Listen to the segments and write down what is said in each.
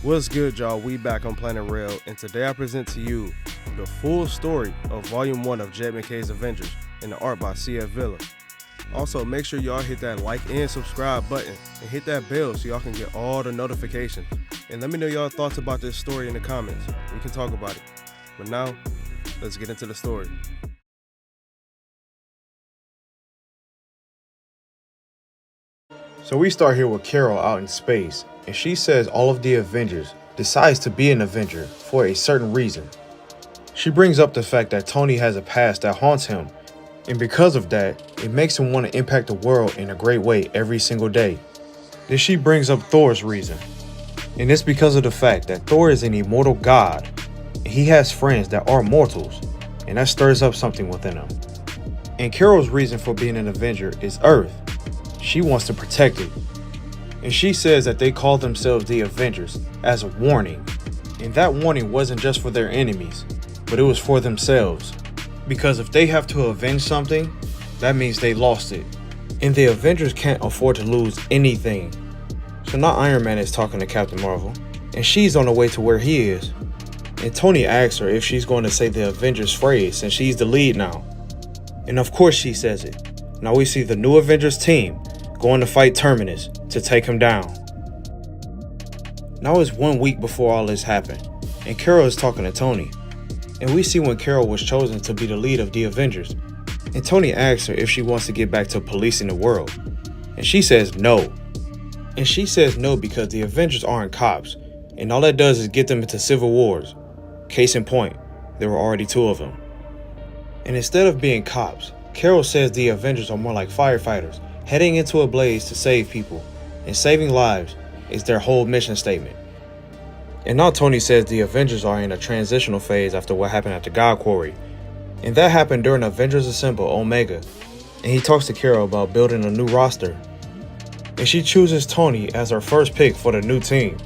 What's good, y'all? We back on Planet Rell, and today I present to you the full story of Volume 1 of Jed MacKay's Avengers, and the art by C.F. Villa. Also, make sure y'all hit that like and subscribe button, and hit that bell so y'all can get all the notifications. And let me know y'all thoughts about this story in the comments. We can talk about it. But now, let's get into the story. So we start here with Carol out in space, and she says all of the Avengers decides to be an Avenger for a certain reason. She brings up the fact that Tony has a past that haunts him, and because of that, it makes him want to impact the world in a great way every single day. Then she brings up Thor's reason, and it's because of the fact that Thor is an immortal god, and he has friends that are mortals, and that stirs up something within him. And Carol's reason for being an Avenger is Earth. She wants to protect it. And she says that they call themselves the Avengers as a warning. And that warning wasn't just for their enemies, but it was for themselves. Because if they have to avenge something, that means they lost it. And the Avengers can't afford to lose anything. So now Iron Man is talking to Captain Marvel, and she's on the way to where he is. And Tony asks her if she's going to say the Avengers phrase since she's the lead now. And of course she says it. Now we see the new Avengers team going to fight Terminus to take him down. Now it's 1 week before all this happened, and Carol is talking to Tony. And we see when Carol was chosen to be the lead of the Avengers. And Tony asks her if she wants to get back to policing the world. And she says no. And she says no because the Avengers aren't cops, and all that does is get them into civil wars. Case in point, there were already 2 of them. And instead of being cops, Carol says the Avengers are more like firefighters, heading into a blaze to save people, and saving lives is their whole mission statement. And now Tony says the Avengers are in a transitional phase after what happened at the God Quarry, and that happened during Avengers Assemble Omega, and he talks to Carol about building a new roster. And she chooses Tony as her first pick for the new team,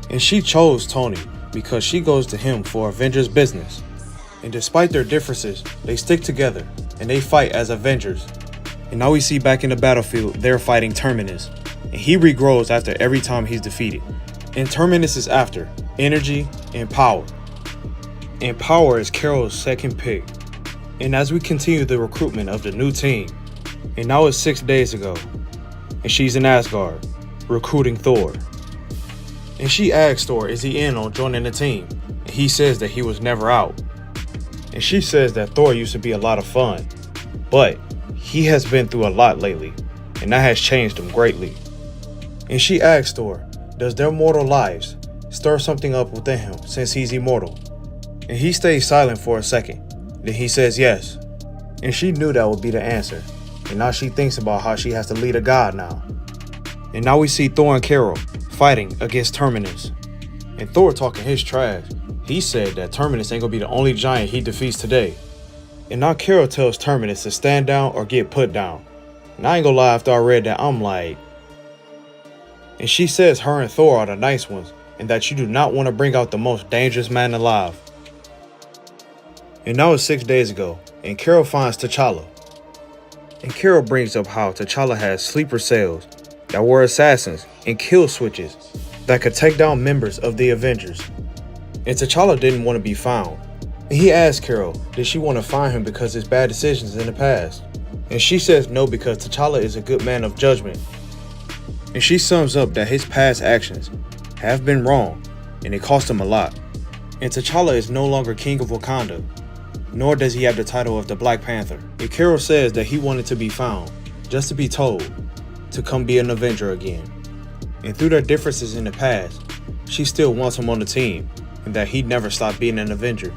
and she chose Tony because she goes to him for Avengers business. And despite their differences, they stick together and they fight as Avengers. And now we see back in the battlefield, they're fighting Terminus. And he regrows after every time he's defeated. And Terminus is after energy and power. And power is Carol's second pick. And as we continue the recruitment of the new team, and now it's 6 days ago, and she's in Asgard, recruiting Thor. And she asks Thor, is he in on joining the team? And he says that he was never out. And she says that Thor used to be a lot of fun, but he has been through a lot lately, and that has changed him greatly. And she asks Thor, does their mortal lives stir something up within him since he's immortal? And he stays silent for a second, then he says yes. And she knew that would be the answer, and now she thinks about how she has to lead a god now. And now we see Thor and Carol fighting against Terminus, and Thor talking his trash. He said that Terminus ain't gonna be the only giant he defeats today. And now Carol tells Terminus to stand down or get put down. And I ain't gonna lie, after I read that, I'm like... And she says her and Thor are the nice ones, and that you do not want to bring out the most dangerous man alive. And now it's 6 days ago, and Carol finds T'Challa. And Carol brings up how T'Challa has sleeper cells that were assassins and kill switches that could take down members of the Avengers. And T'Challa didn't want to be found. And he asked Carol, did she want to find him because of his bad decisions in the past? And she says no, because T'Challa is a good man of judgment. And she sums up that his past actions have been wrong, and it cost him a lot. And T'Challa is no longer king of Wakanda, nor does he have the title of the Black Panther. And Carol says that he wanted to be found, just to be told, to come be an Avenger again. And through their differences in the past, she still wants him on the team, and that he'd never stop being an Avenger.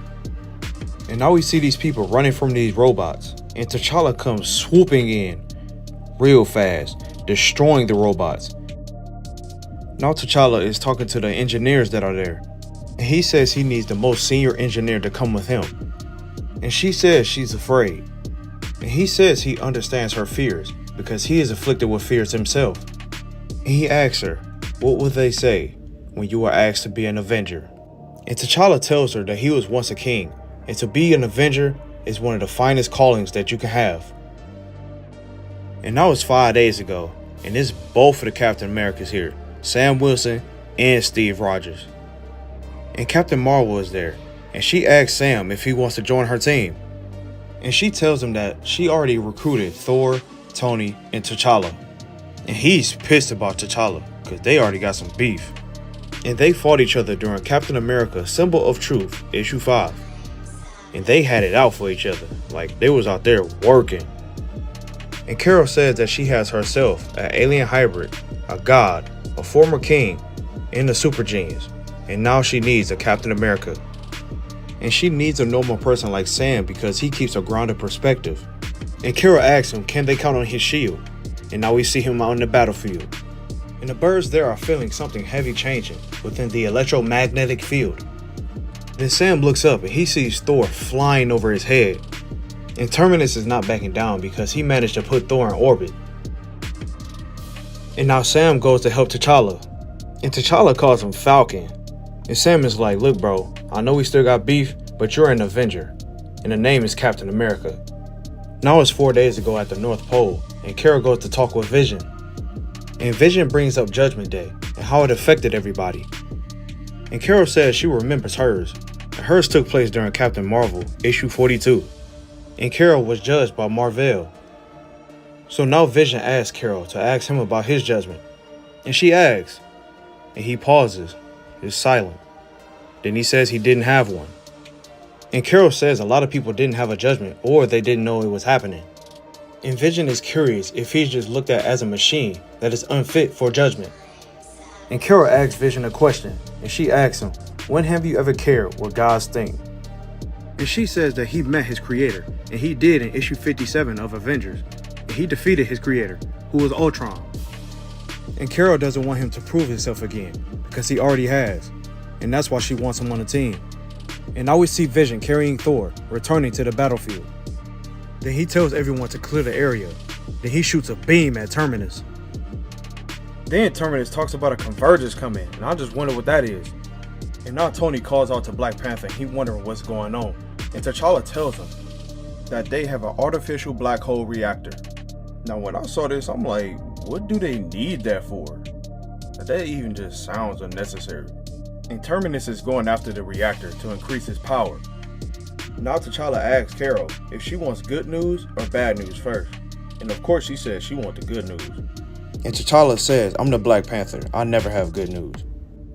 And now we see these people running from these robots, and T'Challa comes swooping in real fast, destroying the robots. Now T'Challa is talking to the engineers that are there, and he says he needs the most senior engineer to come with him. And she says she's afraid, and he says he understands her fears because he is afflicted with fears himself. And he asks her, what would they say when you are asked to be an Avenger? And T'Challa tells her that he was once a king, and to be an Avenger is one of the finest callings that you can have. And that was 5 days ago, and it's both of the Captain Americas here, Sam Wilson and Steve Rogers. And Captain Marvel is there, and she asks Sam if he wants to join her team. And she tells him that she already recruited Thor, Tony, and T'Challa. And he's pissed about T'Challa, because they already got some beef. And they fought each other during Captain America Symbol of Truth, issue 5. And they had it out for each other, like they was out there working. And Carol says that she has herself an alien hybrid, a god, a former king, and a super genius. And now she needs a Captain America. And she needs a normal person like Sam because he keeps a grounded perspective. And Carol asks him, can they count on his shield? And now we see him out in the battlefield. And the birds there are feeling something heavy changing within the electromagnetic field. Then Sam looks up and he sees Thor flying over his head. And Terminus is not backing down because he managed to put Thor in orbit. And now Sam goes to help T'Challa. And T'Challa calls him Falcon. And Sam is like, look bro, I know we still got beef, but you're an Avenger. And the name is Captain America. Now it's 4 days ago at the North Pole, and Carol goes to talk with Vision. And Vision brings up Judgment Day and how it affected everybody. And Carol says she remembers hers, and hers took place during Captain Marvel, issue 42. And Carol was judged by Marvel. So now Vision asks Carol to ask him about his judgment. And she asks, and he pauses, is silent. Then he says he didn't have one. And Carol says a lot of people didn't have a judgment or they didn't know it was happening. And Vision is curious if he's just looked at as a machine that is unfit for judgment. And Carol asks Vision a question, and she asks him, when have you ever cared what gods think? And she says that he met his creator, and he did in issue 57 of Avengers, and he defeated his creator, who was Ultron. And Carol doesn't want him to prove himself again, because he already has, and that's why she wants him on the team. And now we see Vision carrying Thor, returning to the battlefield. Then he tells everyone to clear the area. Then he shoots a beam at Terminus. Then Terminus talks about a convergence coming, and I just wonder what that is. And now Tony calls out to Black Panther, and he wondering what's going on. And T'Challa tells him that they have an artificial black hole reactor. Now when I saw this, I'm like, what do they need that for? That even just sounds unnecessary. And Terminus is going after the reactor to increase its power. Now T'Challa asks Carol if she wants good news or bad news first. And of course she says she wants the good news. And T'Challa says, I'm the Black Panther, I never have good news.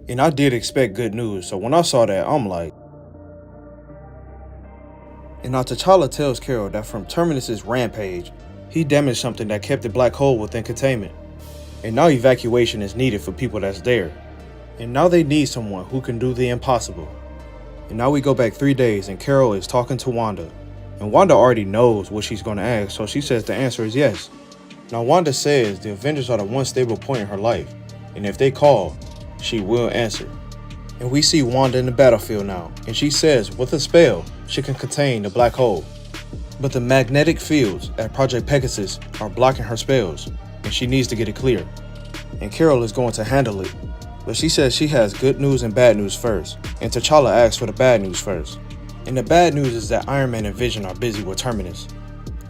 And I did expect good news, so when I saw that, I'm like... And now T'Challa tells Carol that from Terminus's rampage, he damaged something that kept the black hole within containment. And now evacuation is needed for people that's there. And now they need someone who can do the impossible. And now we go back 3 days and Carol is talking to Wanda. And Wanda already knows what she's going to ask, so she says the answer is yes. Now Wanda says the Avengers are the one stable point in her life, and if they call, she will answer. And we see Wanda in the battlefield now, and she says with a spell, she can contain the black hole. But the magnetic fields at Project Pegasus are blocking her spells, and she needs to get it clear. And Carol is going to handle it, but she says she has good news and bad news first, and T'Challa asks for the bad news first. And the bad news is that Iron Man and Vision are busy with Terminus.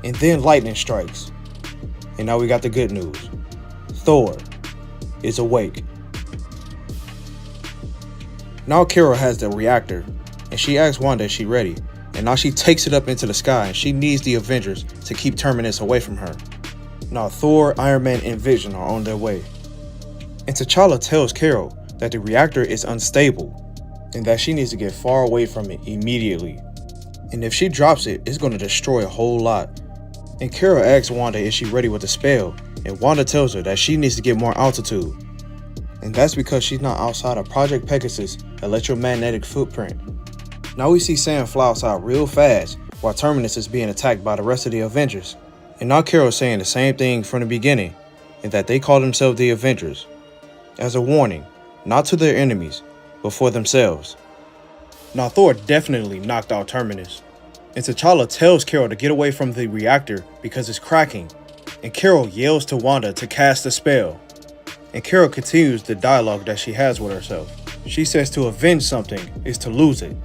And then lightning strikes. And now we got the good news. Thor is awake. Now Carol has the reactor, and she asks Wanda if she's ready. And now she takes it up into the sky, and she needs the Avengers to keep Terminus away from her. Now Thor, Iron Man, and Vision are on their way. And T'Challa tells Carol that the reactor is unstable, and that she needs to get far away from it immediately. And if she drops it, it's going to destroy a whole lot. And Carol asks Wanda if she's ready with the spell, and Wanda tells her that she needs to get more altitude. And that's because she's not outside of Project Pegasus' electromagnetic footprint. Now we see Sam fly outside real fast while Terminus is being attacked by the rest of the Avengers. And now Carol's saying the same thing from the beginning, and that they call themselves the Avengers. As a warning, not to their enemies, but for themselves. Now Thor definitely knocked out Terminus. And T'Challa tells Carol to get away from the reactor because it's cracking. And Carol yells to Wanda to cast the spell. And Carol continues the dialogue that she has with herself. She says to avenge something is to lose it.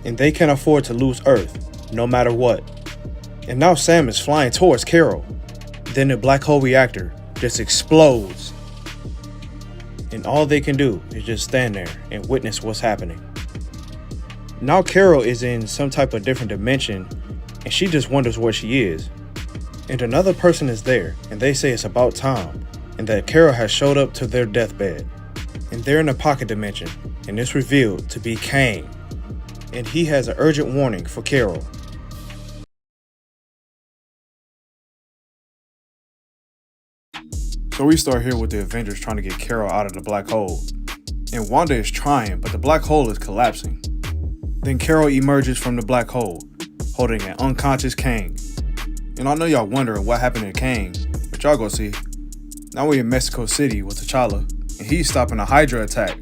And they can't afford to lose Earth, no matter what. And now Sam is flying towards Carol. Then the black hole reactor just explodes. And all they can do is just stand there and witness what's happening. Now Carol is in some type of different dimension, and she just wonders where she is. And another person is there, and they say it's about time, and that Carol has showed up to their deathbed. And they're in a pocket dimension, and it's revealed to be Kang. And he has an urgent warning for Carol. So we start here with the Avengers trying to get Carol out of the black hole. And Wanda is trying, but the black hole is collapsing. Then Carol emerges from the black hole, holding an unconscious Kang. And I know y'all wondering what happened to Kang, but y'all go see. Now we're in Mexico City with T'Challa, and he's stopping a Hydra attack.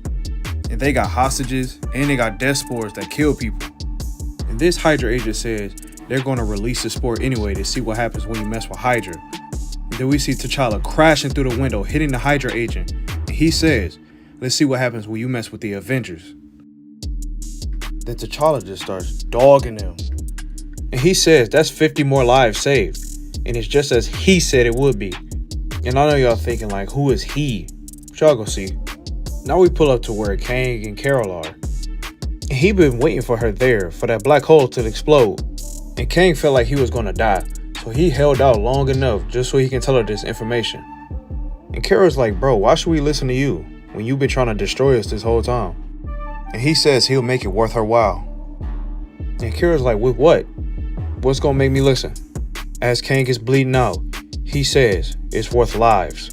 And they got hostages, and they got death spores that kill people. And this Hydra agent says they're going to release the spore anyway to see what happens when you mess with Hydra. And then we see T'Challa crashing through the window, hitting the Hydra agent. And he says, let's see what happens when you mess with the Avengers. Then T'Challa just starts dogging them. And he says that's 50 more lives saved. And it's just as he said it would be. And I know y'all thinking like, who is he? But y'all go see. Now we pull up to where Kang and Carol are. And he been waiting for her there for that black hole to explode. And Kang felt like he was gonna die. So he held out long enough just so he can tell her this information. And Carol's like, bro, why should we listen to you when you've been trying to destroy us this whole time? And he says he'll make it worth her while. And Carol's like, with what? What's gonna make me listen? As Kang is bleeding out, he says it's worth lives.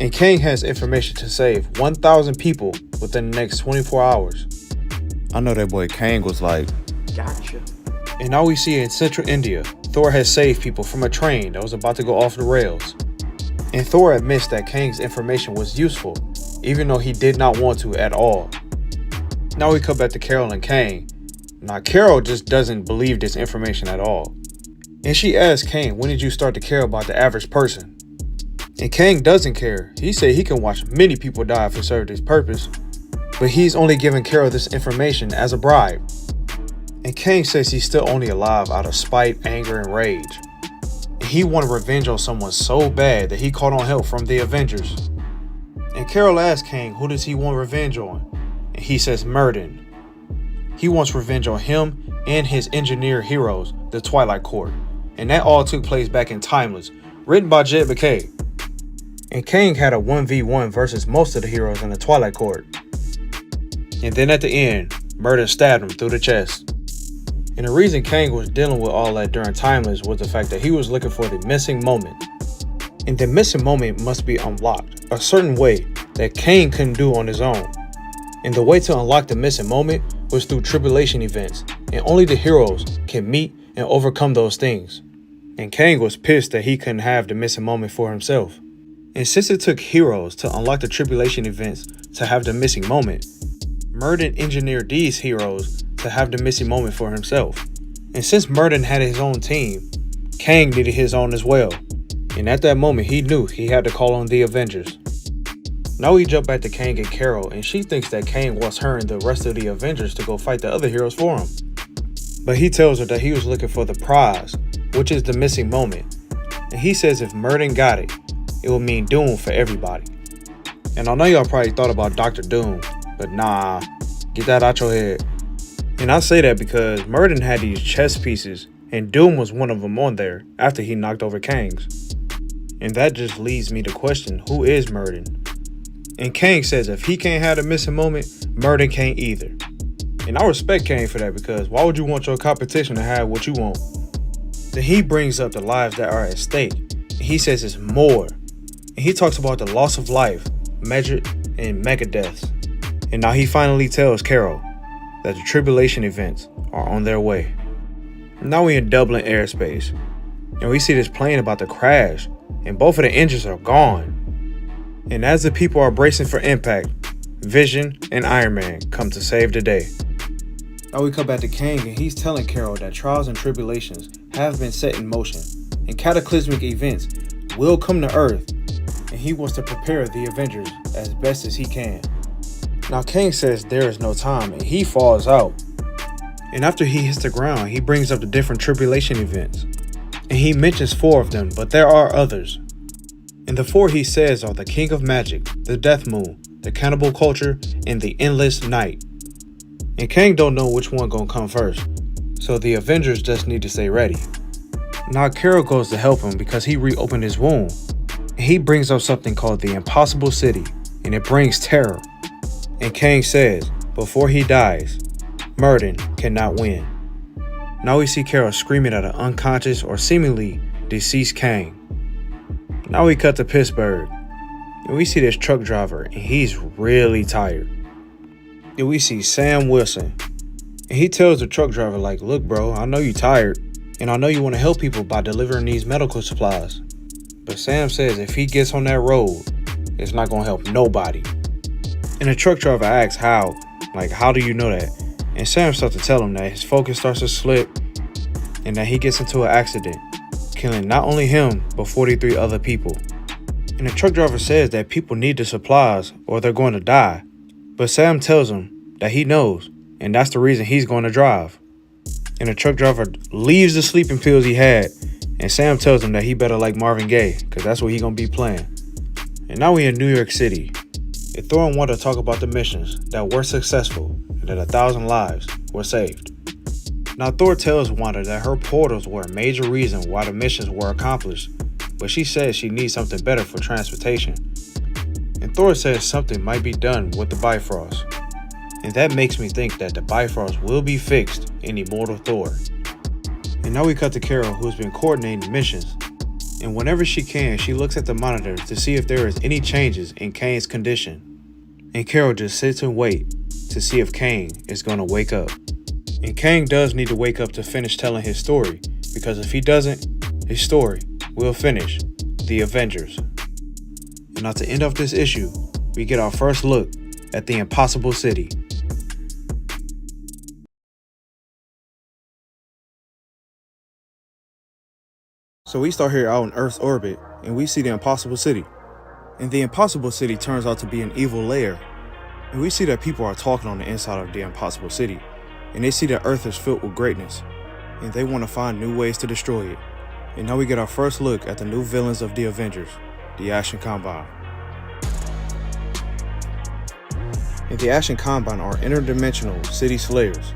And Kang has information to save 1,000 people within the next 24 hours. I know that boy Kang was like, gotcha. And now we see in central India, Thor has saved people from a train that was about to go off the rails. And Thor admits that Kang's information was useful, even though he did not want to at all. Now we come back to Carol and Kang. Now Carol just doesn't believe this information at all. And she asks Kang, when did you start to care about the average person? And Kang doesn't care. He said he can watch many people die if it served his purpose. But he's only giving Carol this information as a bribe. And Kang says he's still only alive out of spite, anger, and rage. And he wanted revenge on someone so bad that he called on help from the Avengers. And Carol asks Kang, who does he want revenge on? And he says Murden. He wants revenge on him and his engineer heroes, the Twilight Court. And that all took place back in Timeless, written by Jed MacKay. And Kang had a 1v1 versus most of the heroes in the Twilight Court. And then at the end, Murden stabbed him through the chest. And the reason Kang was dealing with all that during Timeless was the fact that he was looking for the missing moment. And the missing moment must be unlocked a certain way that Kang couldn't do on his own. And the way to unlock the missing moment was through tribulation events, and only the heroes can meet and overcome those things. And Kang was pissed that he couldn't have the missing moment for himself. And since it took heroes to unlock the tribulation events to have the missing moment, Murden engineered these heroes to have the missing moment for himself. And since Murden had his own team, Kang needed his own as well. And at that moment he knew he had to call on the Avengers. Now we jump back to Kang and Carol, and she thinks that Kang wants her and the rest of the Avengers to go fight the other heroes for him. But he tells her that he was looking for the prize, which is the missing moment. And he says if Murden got it, it will mean doom for everybody. And I know y'all probably thought about Dr. Doom, but nah, get that out your head. And I say that because Murden had these chess pieces, and Doom was one of them on there after he knocked over Kang's. And that just leads me to question, who is Murden? And Kang says if he can't have the missing moment, Murden can't either. And I respect Kang for that, because why would you want your competition to have what you want? Then he brings up the lives that are at stake. And he says it's more. And he talks about the loss of life, measured in mega deaths. And now he finally tells Carol that the tribulation events are on their way. Now we in Dublin airspace. And we see this plane about to crash, and both of the engines are gone. And as the people are bracing for impact, Vision and Iron Man come to save the day. Now we come back to Kang, and he's telling Carol that trials and tribulations have been set in motion, and cataclysmic events will come to Earth, and he wants to prepare the Avengers as best as he can. Now Kang says there is no time, and he falls out. And after he hits the ground, he brings up the different tribulation events. And he mentions 4 of them, but there are others. And the 4 he says are the King of Magic, the Death Moon, the Cannibal Culture, and the Endless Night. And Kang don't know which one gonna come first, so the Avengers just need to stay ready. Now Carol goes to help him because he reopened his wound. And he brings up something called the Impossible City, and it brings terror. And Kang says, before he dies, Murden cannot win. Now we see Carol screaming at an unconscious or seemingly deceased Kang. Now we cut to Pittsburgh, and we see this truck driver, and he's really tired. And we see Sam Wilson, and he tells the truck driver like, look bro, I know you're tired, and I know you want to help people by delivering these medical supplies. But Sam says if he gets on that road, it's not going to help nobody. And the truck driver asks how, like how do you know that? And Sam starts to tell him that his focus starts to slip, and that he gets into an accident, killing not only him, but 43 other people. And the truck driver says that people need the supplies or they're going to die. But Sam tells him that he knows, and that's the reason he's going to drive. And the truck driver leaves the sleeping pills he had, and Sam tells him that he better like Marvin Gaye, because that's what he going to be playing. And now we in New York City. And Thor and Wanda talk about the missions that were successful and that 1,000 lives were saved. Now Thor tells Wanda that her portals were a major reason why the missions were accomplished, but she says she needs something better for transportation. And Thor says something might be done with the Bifrost. And that makes me think that the Bifrost will be fixed in Immortal Thor. And now we cut to Carol, who's been coordinating the missions. And whenever she can, she looks at the monitor to see if there is any changes in Kane's condition. And Carol just sits and waits to see if Kang is going to wake up. And Kang does need to wake up to finish telling his story, because if he doesn't, his story will finish the Avengers. And now to end off this issue, we get our first look at the Impossible City. So we start here out in Earth's orbit, and we see the Impossible City. And the Impossible City turns out to be an evil lair. And we see that people are talking on the inside of the Impossible City, and they see that Earth is filled with greatness, and they want to find new ways to destroy it. And now we get our first look at the new villains of the Avengers, the Action Combine. And the Action Combine are interdimensional city slayers.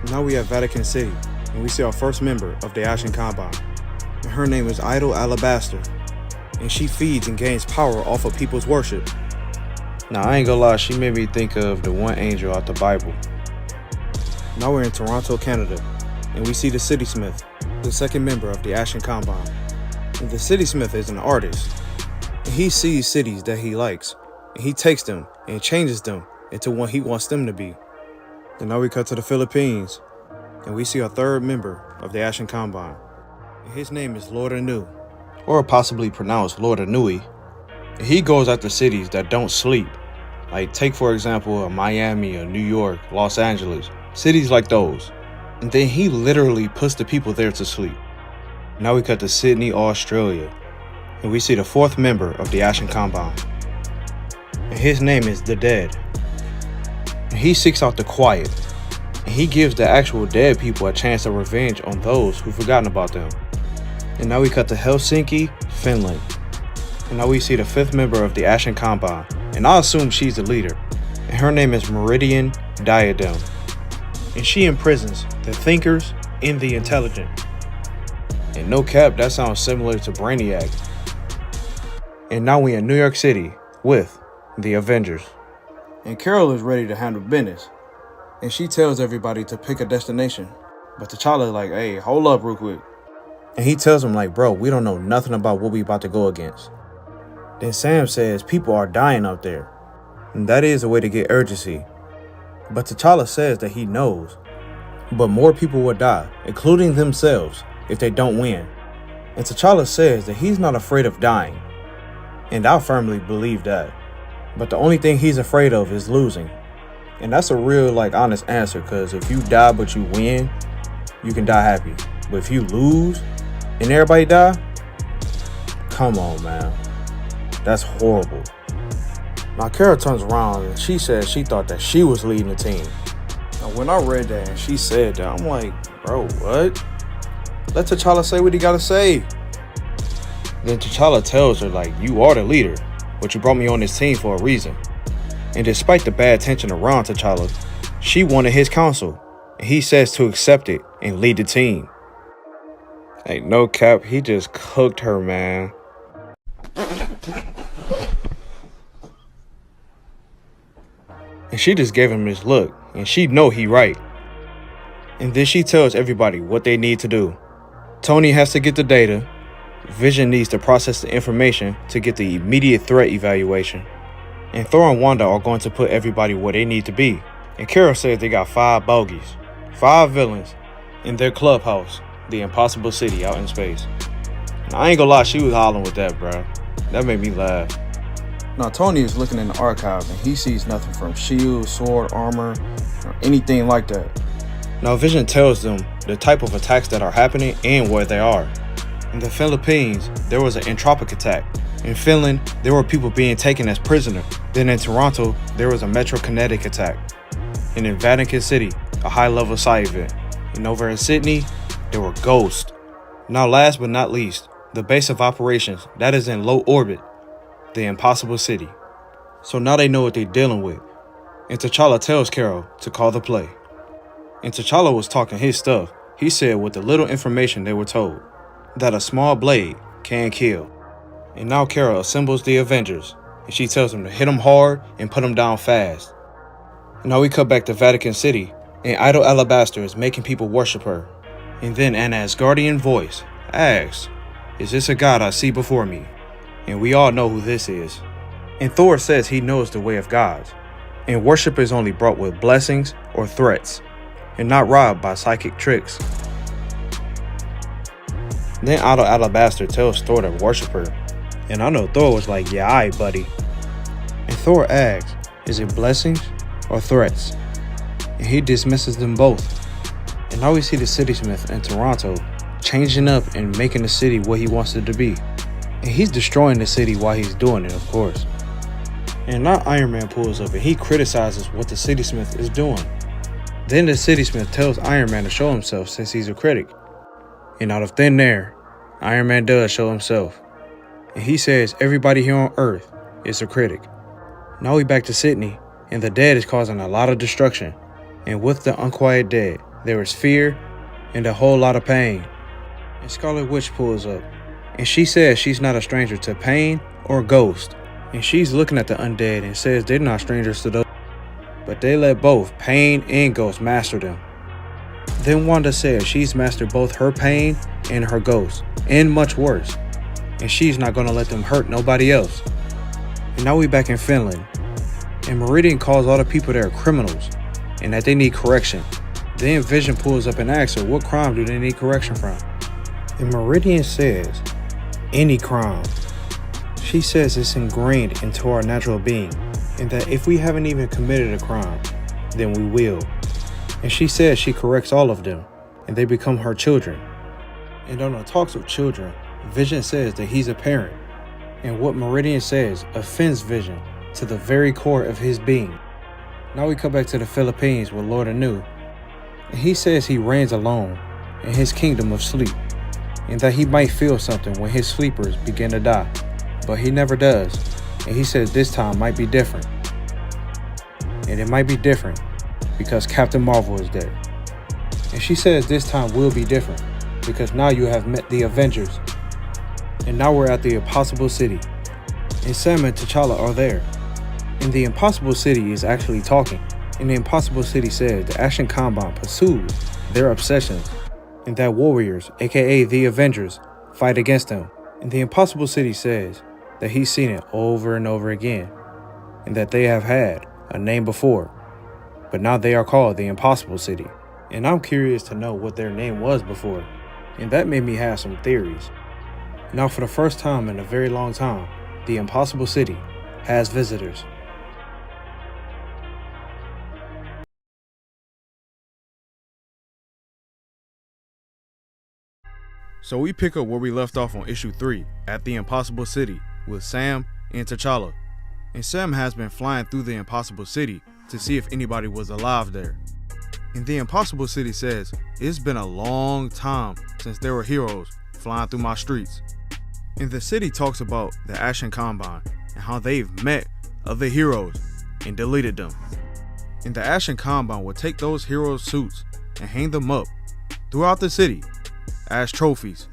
Now we have Vatican City, and we see our first member of the Action Combine. And her name is Idol Alabaster, and she feeds and gains power off of people's worship. Now I ain't gonna lie, she made me think of the one angel out the Bible. Now we're in Toronto, Canada, and we see the City Smith, the second member of the Action Combine. And the City Smith is an artist, and he sees cities that he likes, and he takes them and changes them into what he wants them to be. And now we cut to the Philippines, and we see our third member of the Action Combine. And his name is Lord Anu, or possibly pronounced Lord Anui. And he goes after cities that don't sleep. Like take for example a Miami, a New York, Los Angeles, cities like those. And then he literally puts the people there to sleep. Now we cut to Sydney, Australia, and we see the fourth member of the Action Combine. And his name is The Dead. And he seeks out the quiet, and he gives the actual dead people a chance of revenge on those who've forgotten about them. And now we cut to Helsinki, Finland. And now we see the fifth member of the Action Combine, and I assume she's the leader. And her name is Meridian Diadem. And she imprisons the thinkers and the intelligent. And no cap, that sounds similar to Brainiac. And now we in New York City with the Avengers. And Carol is ready to handle business. And she tells everybody to pick a destination. But T'Challa is like, hey, hold up real quick. And he tells him like, bro, we don't know nothing about what we about to go against. Then Sam says people are dying out there. And that is a way to get urgency. But T'Challa says that he knows. But more people will die, including themselves, if they don't win. And T'Challa says that he's not afraid of dying. And I firmly believe that. But the only thing he's afraid of is losing. And that's a real honest answer, because if you die but you win, you can die happy. But if you lose and everybody die, come on, man. That's horrible. Now Carol turns around and she says she thought that she was leading the team. Now when I read that and she said that, I'm like, bro, what? Let T'Challa say what he gotta say. Then T'Challa tells her you are the leader, but you brought me on this team for a reason. And despite the bad tension around T'Challa, She wanted his counsel, and he says to accept it and lead the team. Hey, no cap, he just cooked her, man. And she just gave him this look, and she know he right. And then she tells everybody what they need to do. Tony has to get the data. Vision needs to process the information to get the immediate threat evaluation. And Thor and Wanda are going to put everybody where they need to be. And Carol says they got 5 bogeys, 5 villains, in their clubhouse, the Impossible City out in space. And I ain't gonna lie, she was hollering with that, bro. That made me laugh. Now Tony is looking in the archive and he sees nothing from shield, sword, armor, or anything like that. Now Vision tells them the type of attacks that are happening and where they are. In the Philippines, there was an entropic attack. In Finland, there were people being taken as prisoner. Then in Toronto, there was a metrokinetic attack. And in Vatican City, a high-level psi event. And over in Sydney, there were ghosts. Now last but not least, the base of operations that is in low orbit, the Impossible City. So now they know what they're dealing with. And T'Challa tells Carol to call the play. And T'Challa was talking his stuff. He said with the little information they were told, that a small blade can kill. And now Carol assembles the Avengers, and she tells them to hit them hard and put them down fast. And now we cut back to Vatican City, and Idol Alabaster is making people worship her. And then an Asgardian voice asks, "Is this a god I see before me?" And we all know who this is. And Thor says he knows the way of gods, and worship is only brought with blessings or threats, and not robbed by psychic tricks. Then Idol Alabaster tells Thor to worship her. And I know Thor was like, yeah, alright, buddy. And Thor asks, is it blessings or threats? And he dismisses them both. And now we see the Citysmith in Toronto changing up and making the city what he wants it to be. And he's destroying the city while he's doing it, of course. And now Iron Man pulls up and he criticizes what the Citysmith is doing. Then the Citysmith tells Iron Man to show himself since he's a critic. And out of thin air, Iron Man does show himself. And he says everybody here on Earth is a critic. Now we back to Sydney, and the dead is causing a lot of destruction. And with the unquiet dead, there is fear and a whole lot of pain. And Scarlet Witch pulls up, and she says she's not a stranger to pain or ghost. And she's looking at the undead and says they're not strangers to those, but they let both pain and ghost master them. Then Wanda says she's mastered both her pain and her ghost, and much worse. And she's not gonna let them hurt nobody else. And now we back in Finland. And Meridian calls all the people there criminals, and that they need correction. Then Vision pulls up and asks her what crime do they need correction from. And Meridian says, any crime. She says it's ingrained into our natural being, and that if we haven't even committed a crime, then we will. And she says she corrects all of them, and they become her children. And on the talks of children, Vision says that he's a parent, and what Meridian says offends Vision to the very core of his being. Now we come back to the Philippines with Lord Anu, and he says he reigns alone in his kingdom of sleep, and that he might feel something when his sleepers begin to die, but he never does, and he says this time might be different. And it might be different because Captain Marvel is there. And she says this time will be different because now you have met the Avengers. And now we're at the Impossible City. And Sam and T'Challa are there. And the Impossible City is actually talking. And the Impossible City says the Action Combine pursues their obsessions. And that warriors, aka the Avengers, fight against them. And the Impossible City says that he's seen it over and over again. And that they have had a name before. But now they are called the Impossible City. And I'm curious to know what their name was before. And that made me have some theories. Now for the first time in a very long time, the Impossible City has visitors. So we pick up where we left off on issue 3 at the Impossible City with Sam and T'Challa. And Sam has been flying through the Impossible City to see if anybody was alive there. And the Impossible City says, it's been a long time since there were heroes flying through my streets. And the city talks about the Action Combine and how they've met other heroes and deleted them. And the Action Combine will take those heroes' suits and hang them up throughout the city as trophies.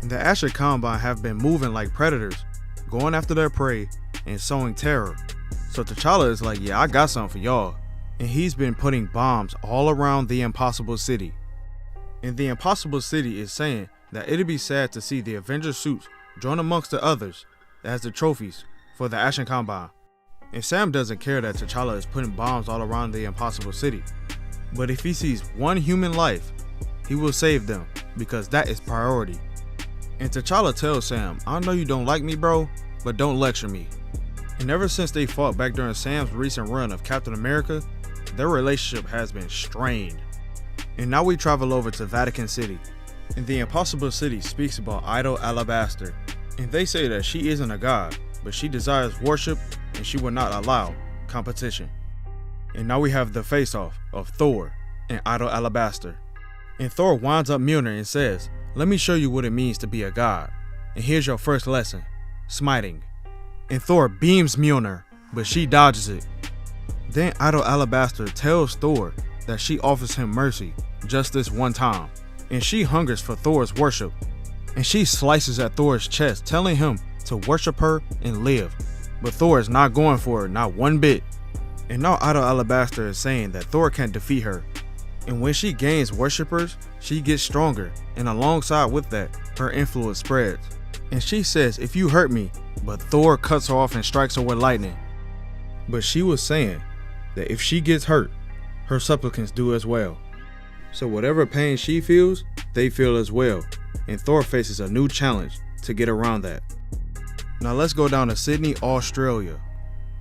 And the Action Combine have been moving like predators, going after their prey and sowing terror. So T'Challa is like, yeah, I got something for y'all. And he's been putting bombs all around the Impossible City. And the Impossible City is saying that it'd be sad to see the Avengers suits join amongst the others as the trophies for the Action Combine. And Sam doesn't care that T'Challa is putting bombs all around the Impossible City. But if he sees one human life, he will save them because that is priority. And T'Challa tells Sam, I know you don't like me, bro, but don't lecture me. And ever since they fought back during Sam's recent run of Captain America, their relationship has been strained. And now we travel over to Vatican City. And the Impossible City speaks about Idol Alabaster. And they say that she isn't a god, but she desires worship and she will not allow competition. And now we have the face-off of Thor and Idol Alabaster. And Thor winds up Mjolnir and says, let me show you what it means to be a god. And here's your first lesson, smiting. And Thor beams Mjolnir, but she dodges it. Then Idol Alabaster tells Thor that she offers him mercy just this one time. And she hungers for Thor's worship. And she slices at Thor's chest, telling him to worship her and live. But Thor is not going for it, not one bit. And now Idol Alabaster is saying that Thor can't defeat her. And when she gains worshippers, she gets stronger. And alongside with that, her influence spreads. And she says, if you hurt me, but Thor cuts her off and strikes her with lightning. But she was saying that if she gets hurt, her supplicants do as well. So whatever pain she feels, they feel as well. And Thor faces a new challenge to get around that. Now let's go down to Sydney, Australia.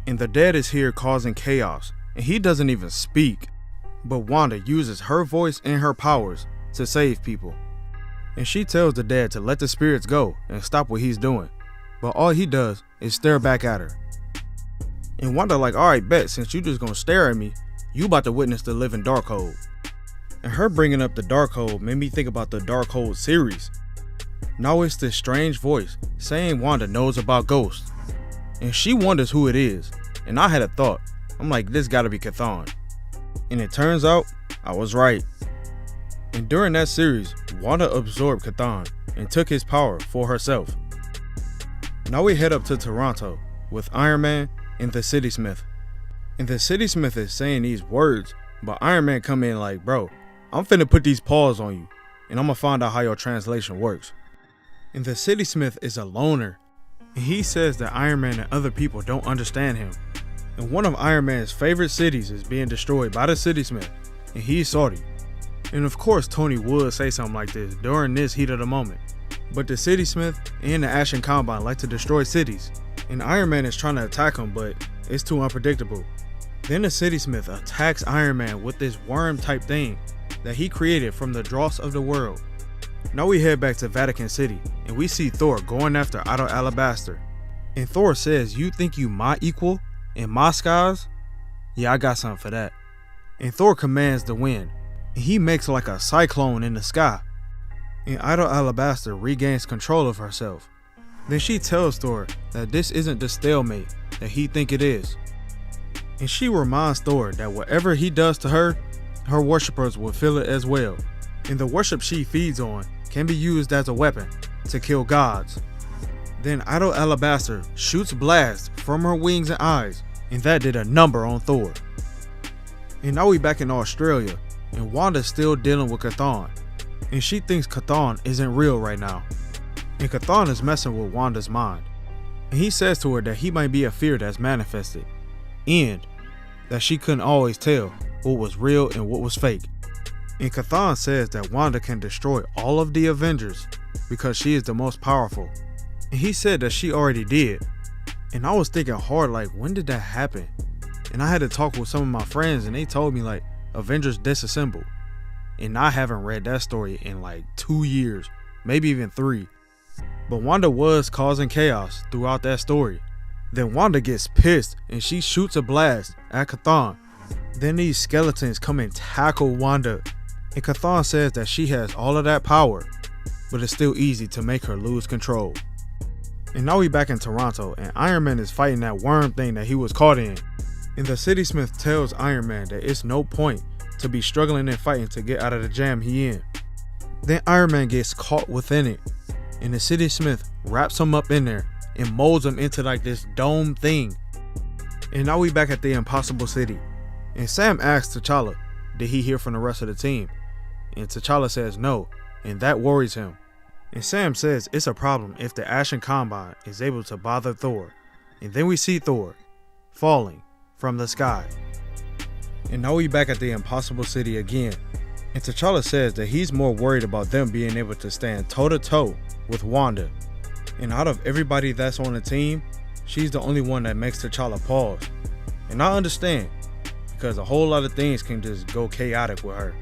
And the Dead is here causing chaos. And he doesn't even speak. But Wanda uses her voice and her powers to save people. And she tells the Dead to let the spirits go and stop what he's doing. But all he does is stare back at her. And Wanda like, alright bet, since you just gonna stare at me, you about to witness the living Darkhold. And her bringing up the Darkhold made me think about the Darkhold series. Now it's this strange voice saying Wanda knows about ghosts. And she wonders who it is. And I had a thought. I'm like, this gotta be Chthon. And it turns out, I was right. And during that series, Wanda absorbed Chthon and took his power for herself. Now we head up to Toronto with Iron Man and the City Smith. And the City Smith is saying these words, but Iron Man come in like, bro, I'm finna put these paws on you, and I'm gonna find out how your translation works. And the City Smith is a loner, and he says that Iron Man and other people don't understand him. And one of Iron Man's favorite cities is being destroyed by the City Smith, and he's salty. And of course Tony would say something like this during this heat of the moment. But the City Smith and the Action Combine like to destroy cities, and Iron Man is trying to attack him, but it's too unpredictable. Then the City Smith attacks Iron Man with this worm type thing that he created from the dross of the world. Now we head back to Vatican City and we see Thor going after Idol Alabaster. And Thor says, you think you my equal in my skies? Yeah, I got something for that. And Thor commands the wind and he makes like a cyclone in the sky. And Idol Alabaster regains control of herself. Then she tells Thor that this isn't the stalemate that he think it is. And she reminds Thor that whatever he does to her, her worshippers will feel it as well. And the worship she feeds on can be used as a weapon to kill gods. Then Idol Alabaster shoots blasts from her wings and eyes, and that did a number on Thor. And now we back in Australia, and Wanda's still dealing with Chthon. And she thinks Chthon isn't real right now. And Chthon is messing with Wanda's mind. And he says to her that he might be a fear that's manifested, and that she couldn't always tell what was real and what was fake. And Chthon says that Wanda can destroy all of the Avengers because she is the most powerful. And he said that she already did. And I was thinking hard, like, when did that happen? And I had to talk with some of my friends and they told me like Avengers disassembled. And I haven't read that story in like 2 years, maybe even 3. But Wanda was causing chaos throughout that story. Then Wanda gets pissed and she shoots a blast at Chthon. Then these skeletons come and tackle Wanda. And Chthon says that she has all of that power, but it's still easy to make her lose control. And now we back in Toronto and Iron Man is fighting that worm thing that he was caught in. And the City Smith tells Iron Man that it's no point to be struggling and fighting to get out of the jam he in. Then Iron Man gets caught within it, and the City Smith wraps him up in there and molds him into like this dome thing. And now we back at the Impossible City, and Sam asks T'Challa, did he hear from the rest of the team? And T'Challa says no, and that worries him. And Sam says it's a problem if the Ashen Combine is able to bother Thor. And then we see Thor falling from the sky. And now we back at the Impossible City again, and T'Challa says that he's more worried about them being able to stand toe to toe with Wanda. And out of everybody that's on the team, she's the only one that makes T'Challa pause. And I understand, because a whole lot of things can just go chaotic with her.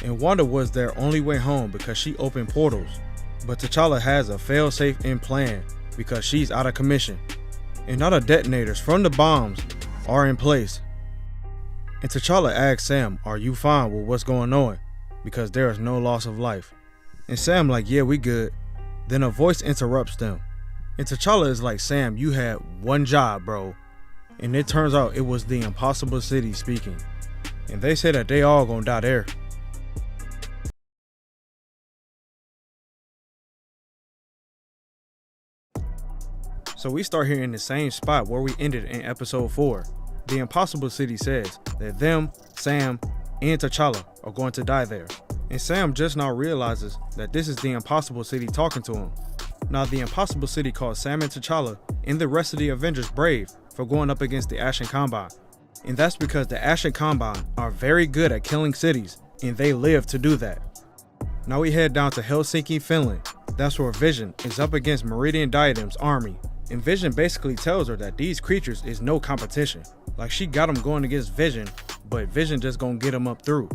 And Wanda was their only way home because she opened portals, but T'Challa has a fail-safe in plan because she's out of commission. And now the detonators from the bombs are in place. And T'Challa asks Sam, are you fine with what's going on? Because there is no loss of life. And Sam like, yeah, we good. Then a voice interrupts them. And T'Challa is like, Sam, you had one job, bro. And it turns out it was the Impossible City speaking. And they say that they all gonna die there. So we start here in the same spot where we ended in episode 4. The Impossible City says that them, Sam, and T'Challa are going to die there. And Sam just now realizes that this is the Impossible City talking to him. Now the Impossible City calls Sam and T'Challa and the rest of the Avengers brave for going up against the Ashen Combine. And that's because the Ashen Combine are very good at killing cities, and they live to do that. Now we head down to Helsinki, Finland. That's where Vision is up against Meridian Diadem's army. And Vision basically tells her that these creatures is no competition. Like she got them going against Vision, but Vision just gonna get them up through.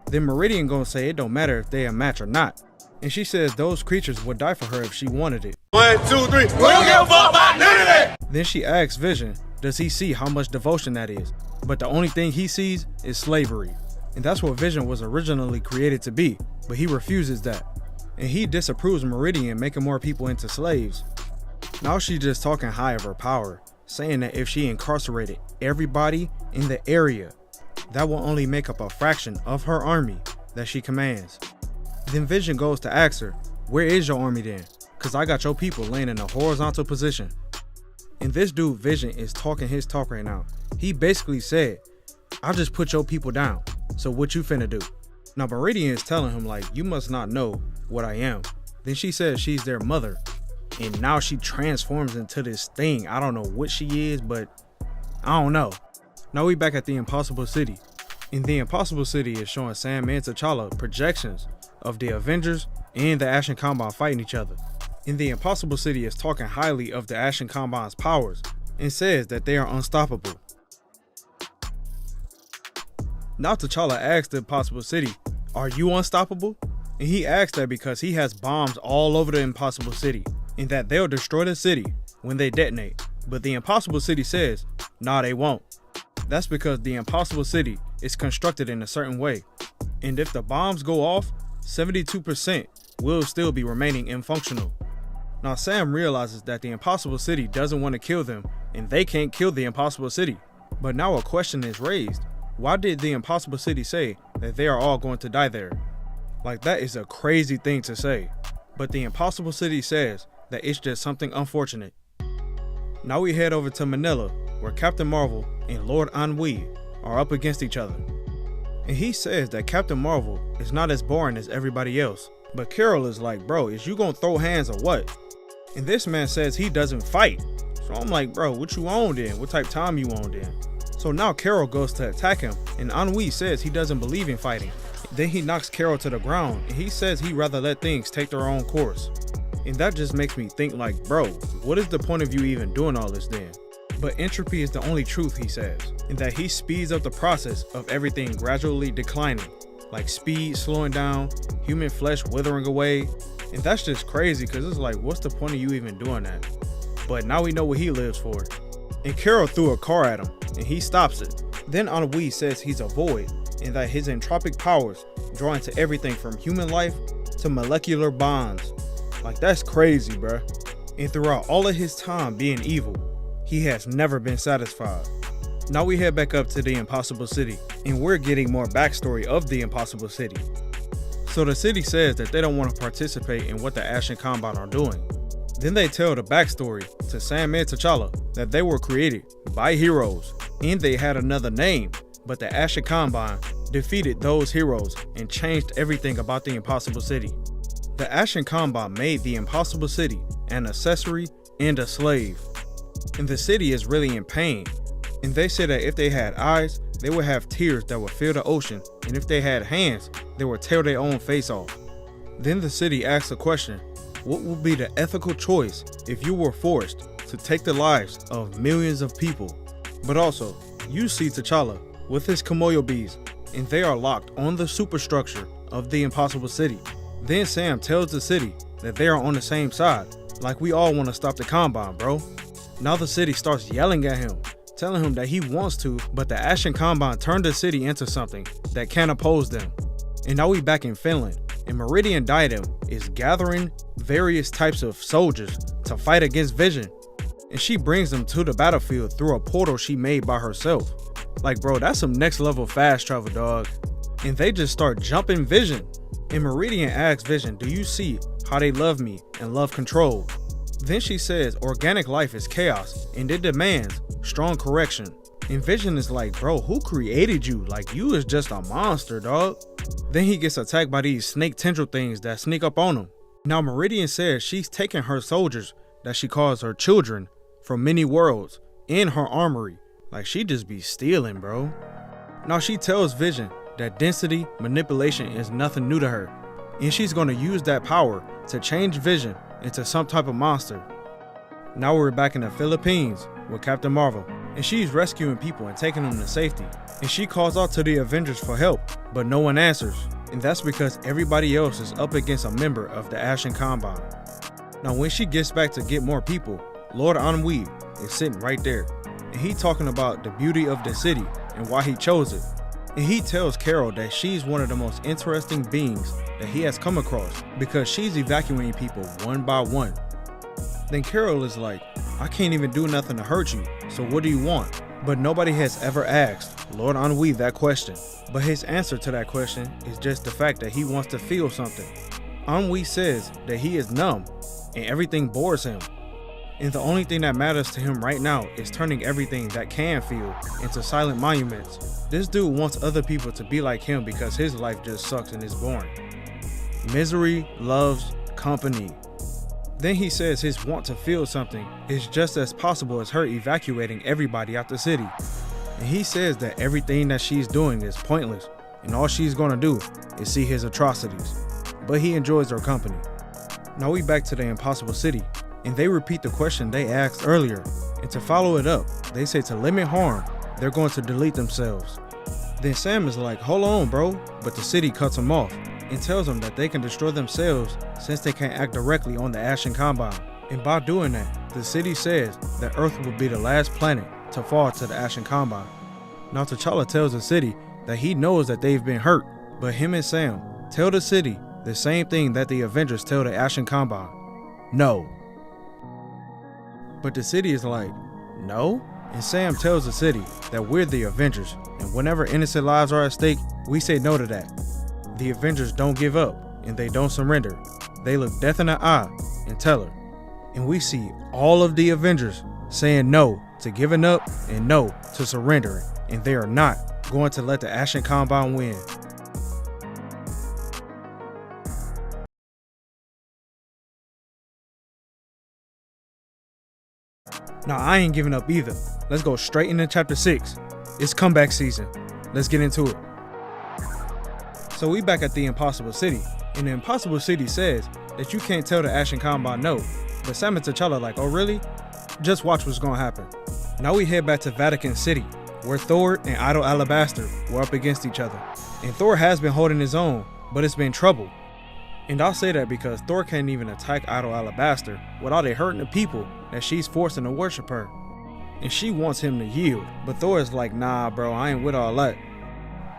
Then Meridian gonna say it don't matter if they a match or not. And she says those creatures would die for her if she wanted it. 1, 2, 3, we don't give a fuck about none of that! Then she asks Vision, does he see how much devotion that is? But the only thing he sees is slavery. And that's what Vision was originally created to be, but he refuses that. And he disapproves Meridian making more people into slaves. Now she's just talking high of her power, saying that if she incarcerated everybody in the area, that will only make up a fraction of her army that she commands. Then Vision goes to ask her, where is your army then? Cause I got your people laying in a horizontal position. And this dude Vision is talking his talk right now. He basically said, I just put your people down, so what you finna do? Now Meridian is telling him like, you must not know what I am. Then she says she's their mother. And now she transforms into this thing. I don't know what she is, but I don't know. Now we back at the Impossible City. And the Impossible City is showing Sam and T'Challa projections of the Avengers and the Ashen Combine fighting each other. And the Impossible City is talking highly of the Ashen Combine's powers and says that they are unstoppable. Now T'Challa asks the Impossible City, are you unstoppable? And he asks that because he has bombs all over the Impossible City and that they'll destroy the city when they detonate. But the Impossible City says, nah, they won't. That's because the Impossible City is constructed in a certain way. And if the bombs go off, 72% will still be remaining infunctional. Now Sam realizes that the Impossible City doesn't want to kill them and they can't kill the Impossible City. But now a question is raised. Why did the Impossible City say that they are all going to die there? Like that is a crazy thing to say. But the Impossible City says that it's just something unfortunate. Now we head over to Manila, where Captain Marvel and Lord Ennui are up against each other. And he says that Captain Marvel is not as boring as everybody else. But Carol is like, bro, is you gonna throw hands or what? And this man says he doesn't fight. So I'm like, bro, what you on then? What type of time you on then? So now Carol goes to attack him, and Ennui says he doesn't believe in fighting. Then he knocks Carol to the ground, and he says he'd rather let things take their own course. And that just makes me think like, bro, what is the point of you even doing all this then? But entropy is the only truth, he says, and that he speeds up the process of everything gradually declining, like speed slowing down, human flesh withering away. And that's just crazy because it's like, what's the point of you even doing that? But now we know what he lives for. And Carol threw a car at him, and he stops it. Then Ennui says he's a void, and that his entropic powers draw into everything from human life to molecular bonds. Like that's crazy, bruh. And throughout all of his time being evil, he has never been satisfied. Now we head back up to the Impossible City, and we're getting more backstory of the Impossible City. So the city says that they don't want to participate in what the Ashen Combine are doing. Then they tell the backstory to Sam and T'Challa that they were created by heroes, and they had another name, but the Ashen Combine defeated those heroes and changed everything about the Impossible City. The Ashen Combine made the Impossible City an accessory and a slave. And the city is really in pain. And they say that if they had eyes, they would have tears that would fill the ocean, and if they had hands, they would tear their own face off. Then the city asks a question: what would be the ethical choice if you were forced to take the lives of millions of people? But also, you see T'Challa with his Kimoyo bees, and they are locked on the superstructure of the Impossible City. Then Sam tells the city that they are on the same side, like we all want to stop the Combine, bro. Now the city starts yelling at him, telling him that he wants to, but the Ashen Combine turned the city into something that can't oppose them. And now we back in Finland, and Meridian Diadem is gathering various types of soldiers to fight against Vision. And she brings them to the battlefield through a portal she made by herself. Like, bro, that's some next level fast travel, dog. And they just start jumping Vision. And Meridian asks Vision, do you see how they love me and love control? Then she says organic life is chaos and it demands strong correction. And Vision is like, bro, who created you? Like, you is just a monster, dog. Then he gets attacked by these snake tendril things that sneak up on him. Now Meridian says she's taking her soldiers, that she calls her children, from many worlds in her armory. Like, she just be stealing, bro. Now she tells Vision that density manipulation is nothing new to her, and she's going to use that power to change Vision into some type of monster. Now we're back in the Philippines with Captain Marvel, and she's rescuing people and taking them to safety. And she calls out to the Avengers for help, but no one answers. And that's because everybody else is up against a member of the Ashen Combine. Now when she gets back to get more people, Lord Ennui is sitting right there. And he talking about the beauty of the city and why he chose it. And he tells Carol that she's one of the most interesting beings that he has come across because she's evacuating people one by one. Then Carol is like, I can't even do nothing to hurt you, so what do you want? But nobody has ever asked Lord Ennui that question. But his answer to that question is just the fact that he wants to feel something. Ennui says that he is numb and everything bores him. And the only thing that matters to him right now is turning everything that can feel into silent monuments. This dude wants other people to be like him because his life just sucks and is boring. Misery loves company. Then he says his want to feel something is just as possible as her evacuating everybody out the city. And he says that everything that she's doing is pointless and all she's gonna do is see his atrocities. But he enjoys her company. Now we back to the Impossible City, and they repeat the question they asked earlier. And to follow it up, they say to limit harm, they're going to delete themselves. Then Sam is like, hold on, bro. But the city cuts him off and tells them that they can destroy themselves since they can't act directly on the Ashen Combine. And by doing that, the city says that Earth will be the last planet to fall to the Ashen Combine. Now T'Challa tells the city that he knows that they've been hurt, but him and Sam tell the city the same thing that the Avengers tell the Ashen Combine: no. But the city is like, no? And Sam tells the city that we're the Avengers, and whenever innocent lives are at stake, we say no to that. The Avengers don't give up, and they don't surrender. They look death in the eye and tell her. And we see all of the Avengers saying no to giving up and no to surrendering, and they are not going to let the Ashen Combine win. Now I ain't giving up either. Let's go straight into chapter 6. It's comeback season. Let's get into it. So we back at the Impossible City, and the Impossible City says that you can't tell the Ashen Combine no. But Sam and T'Challa like, oh really? Just watch what's gonna happen. Now we head back to Vatican City, where Thor and Idol Alabaster were up against each other. And Thor has been holding his own, but it's been trouble. And I'll say that because Thor can't even attack Idol Alabaster without it hurting the people that she's forcing to worship her. And she wants him to yield, but Thor is like, nah bro, I ain't with all that.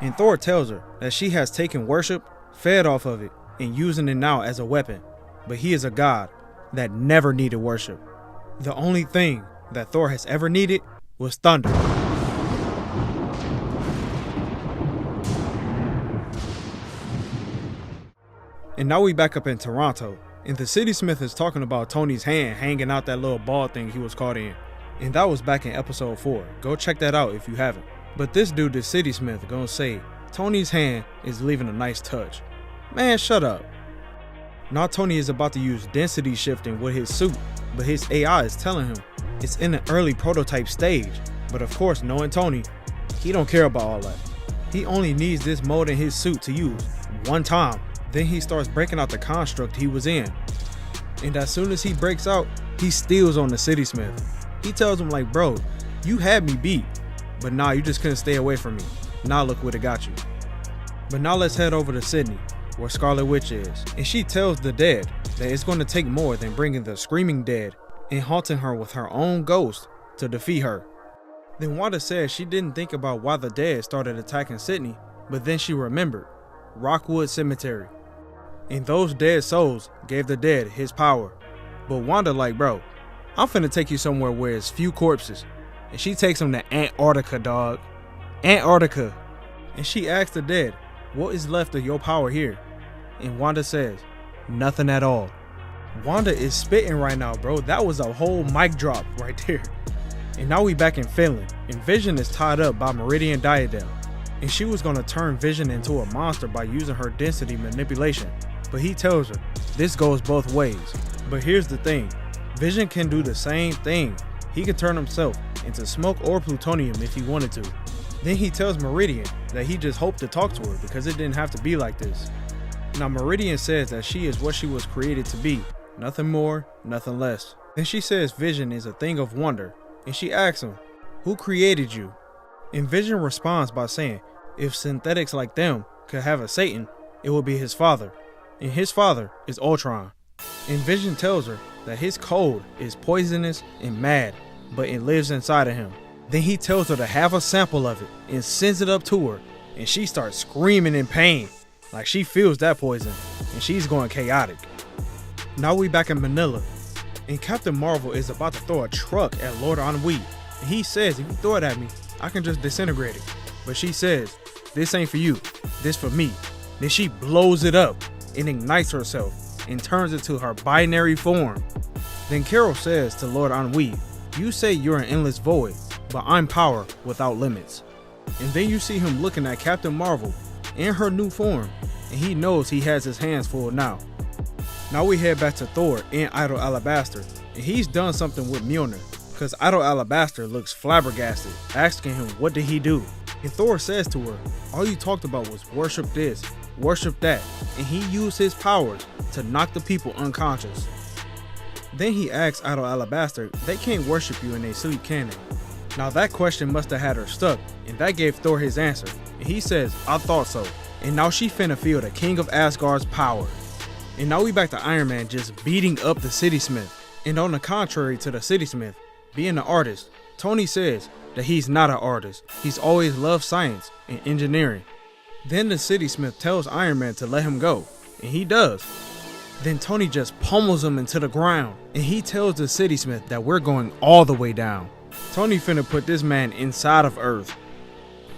And Thor tells her that she has taken worship, fed off of it, and using it now as a weapon. But he is a god that never needed worship. The only thing that Thor has ever needed was thunder. And now we back up in Toronto, and the City Smith is talking about Tony's hand hanging out that little ball thing he was caught in. And that was back in episode 4. Go check that out if you haven't. But this dude, the City Smith, gonna say Tony's hand is leaving a nice touch. Man, shut up. Now Tony is about to use density shifting with his suit, but his AI is telling him it's in an early prototype stage. But of course, knowing Tony, he don't care about all that. He only needs this mode in his suit to use one time. Then he starts breaking out the construct he was in. And as soon as he breaks out, he steals on the City Smith. He tells him like, bro, you had me beat, but nah, you just couldn't stay away from me. Now look what it got you. But now let's head over to Sydney, where Scarlet Witch is. And she tells the dead that it's going to take more than bringing the screaming dead and haunting her with her own ghost to defeat her. Then Wanda says she didn't think about why the dead started attacking Sydney, but then she remembered Rockwood Cemetery. And those dead souls gave the dead his power. But Wanda like, bro, I'm finna take you somewhere where it's few corpses. And she takes him to Antarctica, dog. Antarctica. And she asks the dead, what is left of your power here? And Wanda says, nothing at all. Wanda is spitting right now, bro. That was a whole mic drop right there. And now we back in Finland, and Vision is tied up by Meridian Diadem. And she was gonna turn Vision into a monster by using her density manipulation. But he tells her, this goes both ways. But here's the thing, Vision can do the same thing. He can turn himself into smoke or plutonium if he wanted to. Then he tells Meridian that he just hoped to talk to her because it didn't have to be like this. Now Meridian says that she is what she was created to be, nothing more, nothing less. Then she says Vision is a thing of wonder, and she asks him, who created you? And Vision responds by saying, if synthetics like them could have a Satan, it would be his father. And his father is Ultron. And Vision tells her that his code is poisonous and mad, but it lives inside of him. Then he tells her to have a sample of it and sends it up to her, and she starts screaming in pain, like she feels that poison, and she's going chaotic. Now we back in Manila, and Captain Marvel is about to throw a truck at Lord Ennui, and he says if you throw it at me, I can just disintegrate it. But she says, this ain't for you, this for me. Then she blows it up and ignites herself and turns into her binary form. Then Carol says to Lord Ennui, you say you're an endless void, but I'm power without limits. And then you see him looking at Captain Marvel in her new form, and he knows he has his hands full now. Now we head back to Thor in Idol Alabaster, and he's done something with Mjolnir, because Idol Alabaster looks flabbergasted, asking him what did he do. And Thor says to her, all you talked about was worship this, worship that, and he used his powers to knock the people unconscious. Then he asks Idol Alabaster, they can't worship you in their sleep, can they? Now that question must have had her stuck, and that gave Thor his answer, and he says, I thought so. And now she finna feel the King of Asgard's power. And now we back to Iron Man just beating up the City Smith. And on the contrary to the City Smith being an artist, Tony says that he's not an artist. He's always loved science and engineering. Then the City Smith tells Iron Man to let him go, and he does. Then Tony just pummels him into the ground, and he tells the City Smith that we're going all the way down. Tony finna put this man inside of Earth.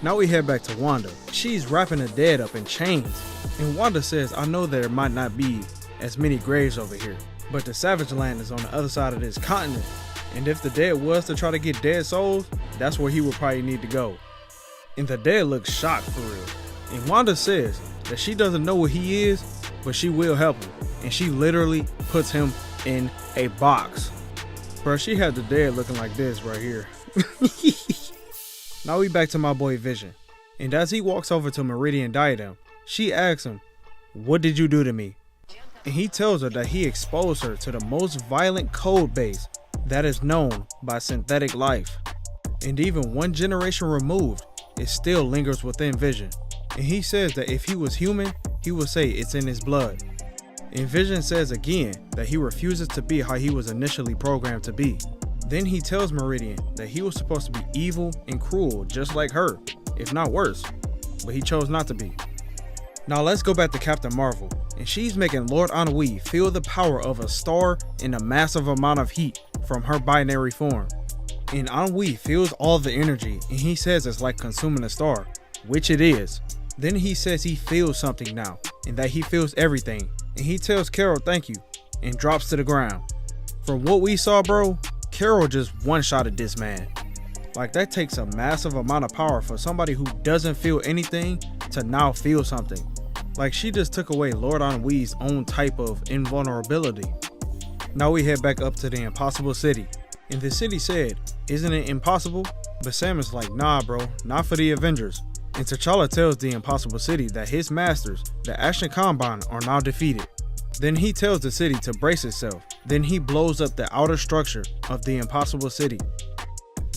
Now we head back to Wanda. She's wrapping the dead up in chains, and Wanda says, I know there might not be as many graves over here, but the Savage Land is on the other side of this continent, and if the dead was to try to get dead souls, that's where he would probably need to go. And the dead looks shocked for real. And Wanda says that she doesn't know what he is, but she will help him, and she literally puts him in a box. Bro, she had the dead looking like this right here. Now we back to my boy Vision. And as he walks over to Meridian Diadem, she asks him, what did you do to me? And he tells her that he exposed her to the most violent code base that is known by synthetic life. And even one generation removed, it still lingers within Vision. And he says that if he was human, he would say it's in his blood. And Vision says again that he refuses to be how he was initially programmed to be. Then he tells Meridian that he was supposed to be evil and cruel just like her, if not worse, but he chose not to be. Now let's go back to Captain Marvel, and she's making Lord Ennui feel the power of a star and a massive amount of heat from her binary form. And Ennui feels all the energy, and he says it's like consuming a star, which it is. Then he says he feels something now, and that he feels everything, and he tells Carol thank you and drops to the ground. From what we saw, bro, Carol just one-shotted this man. Like, that takes a massive amount of power for somebody who doesn't feel anything to now feel something. Like, she just took away Lord Ennui's own type of invulnerability. Now we head back up to the Impossible City, and the city said, "Isn't it impossible?" But Sam is like, "Nah bro, not for the Avengers." And T'Challa tells the Impossible City that his masters, the Action Combine, are now defeated. Then he tells the city to brace itself. Then he blows up the outer structure of the Impossible City.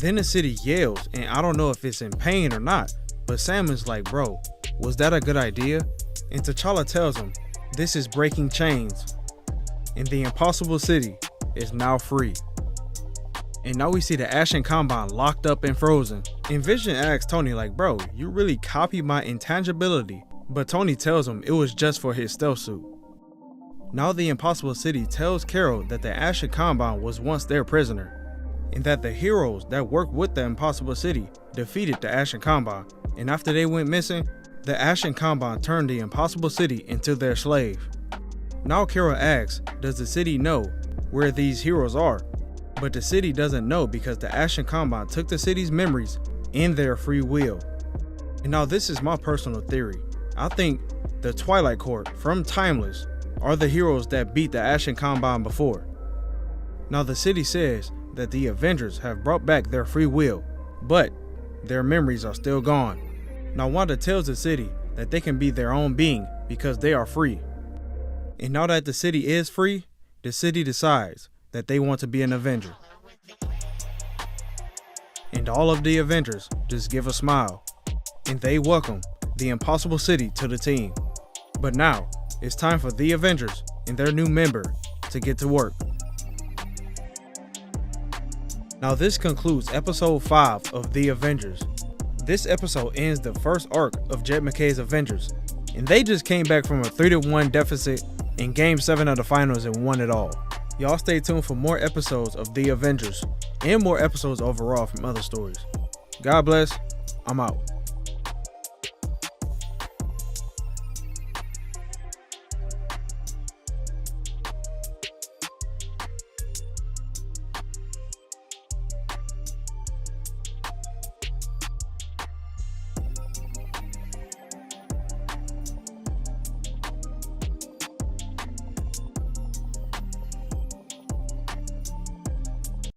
Then the city yells, and I don't know if it's in pain or not, but Sam is like, "Bro, was that a good idea?" And T'Challa tells him, "This is breaking chains." And the Impossible City is now free. And now we see the Action Combine locked up and frozen. And Vision asks Tony like, "Bro, you really copied my intangibility?" But Tony tells him it was just for his stealth suit. Now the Impossible City tells Carol that the Action Combine was once their prisoner, and that the heroes that worked with the Impossible City defeated the Action Combine. And after they went missing, the Action Combine turned the Impossible City into their slave. Now Carol asks, does the city know where these heroes are? But the city doesn't know because the Action Combine took the city's memories in their free will. And now this is my personal theory. I think the Twilight Court from Timeless are the heroes that beat the Action Combine before. Now the city says that the Avengers have brought back their free will, but their memories are still gone. Now Wanda tells the city that they can be their own being because they are free. And now that the city is free, the city decides that they want to be an Avenger. And all of the Avengers just give a smile, and they welcome the Impossible City to the team. But now, it's time for the Avengers and their new member to get to work. Now this concludes episode 5 of The Avengers. This episode ends the first arc of Jed MacKay's Avengers, and they just came back from a 3-1 deficit in Game 7 of the finals and won it all. Y'all stay tuned for more episodes of The Avengers and more episodes overall from other stories. God bless. I'm out.